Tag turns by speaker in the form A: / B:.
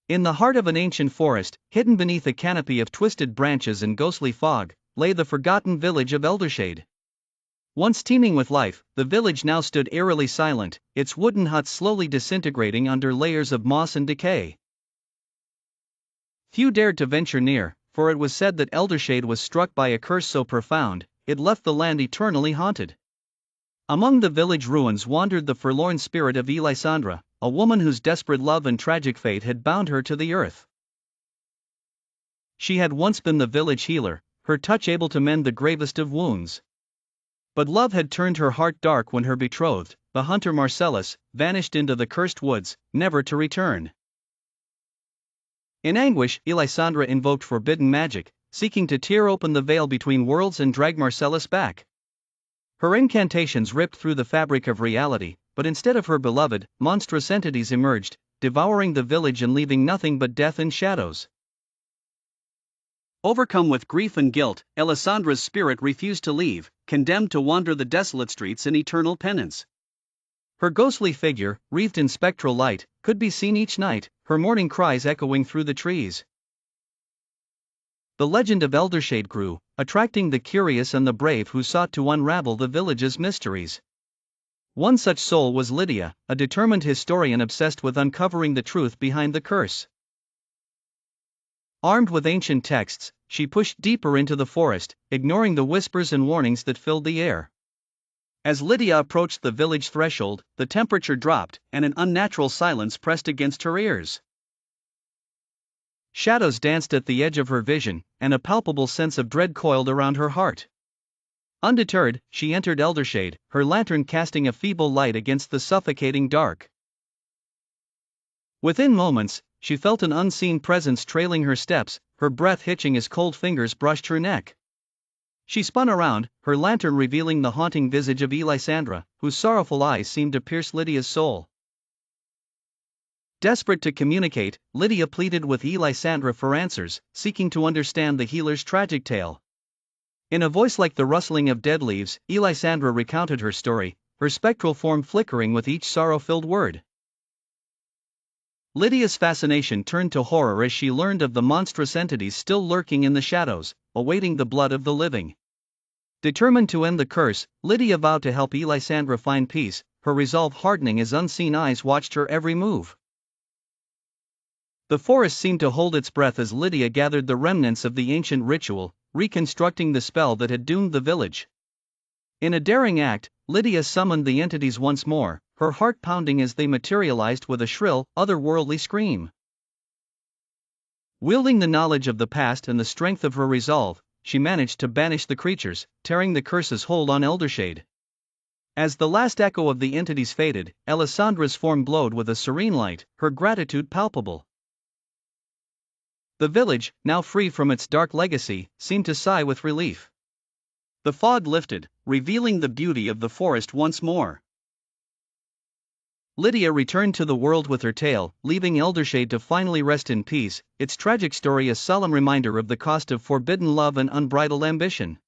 A: In the heart of an ancient forest, hidden beneath a canopy of twisted branches and ghostly fog, lay the forgotten village of Eldershade. Once teeming with life, the village now stood eerily silent, its wooden huts slowly disintegrating under layers of moss and decay. Few dared to venture near, for it was said that Eldershade was struck by a curse so profound, it left the land eternally haunted. Among the village ruins wandered the forlorn spirit of Elisandra, a woman whose desperate love and tragic fate had bound her to the earth. She had once been the village healer, her touch able to mend the gravest of wounds. But love had turned her heart dark when her betrothed, the hunter Marcellus, vanished into the cursed woods, never to return. In anguish, Elisandra invoked forbidden magic, seeking to tear open the veil between worlds and drag Marcellus back. Her incantations ripped through the fabric of reality, but instead of her beloved, monstrous entities emerged, devouring the village and leaving nothing but death and shadows. Overcome with grief and guilt, Elisandra's spirit refused to leave, condemned to wander the desolate streets in eternal penance. Her ghostly figure, wreathed in spectral light, could be seen each night, her mourning cries echoing through the trees. The legend of Eldershade grew, attracting the curious and the brave who sought to unravel the village's mysteries. One such soul was Lydia, a determined historian obsessed with uncovering the truth behind the curse. Armed with ancient texts, she pushed deeper into the forest, ignoring the whispers and warnings that filled the air. As Lydia approached the village threshold, the temperature dropped, and an unnatural silence pressed against her ears. Shadows danced at the edge of her vision, and a palpable sense of dread coiled around her heart. Undeterred, she entered Eldershade, her lantern casting a feeble light against the suffocating dark. Within moments, she felt an unseen presence trailing her steps, her breath hitching as cold fingers brushed her neck. She spun around, her lantern revealing the haunting visage of Elisandra, whose sorrowful eyes seemed to pierce Lydia's soul. Desperate to communicate, Lydia pleaded with Elisandra for answers, seeking to understand the healer's tragic tale. In a voice like the rustling of dead leaves, Elisandra recounted her story, her spectral form flickering with each sorrow-filled word. Lydia's fascination turned to horror as she learned of the monstrous entities still lurking in the shadows, awaiting the blood of the living. Determined to end the curse, Lydia vowed to help Elisandra find peace, her resolve hardening as unseen eyes watched her every move. The forest seemed to hold its breath as Lydia gathered the remnants of the ancient ritual, reconstructing the spell that had doomed the village. In a daring act, Lydia summoned the entities once more, her heart pounding as they materialized with a shrill, otherworldly scream. Wielding the knowledge of the past and the strength of her resolve, she managed to banish the creatures, tearing the curse's hold on Eldershade. As the last echo of the entities faded, Elisandra's form glowed with a serene light, her gratitude palpable. The village, now free from its dark legacy, seemed to sigh with relief. The fog lifted, revealing the beauty of the forest once more. Lydia returned to the world with her tale, leaving Eldershade to finally rest in peace, its tragic story a solemn reminder of the cost of forbidden love and unbridled ambition.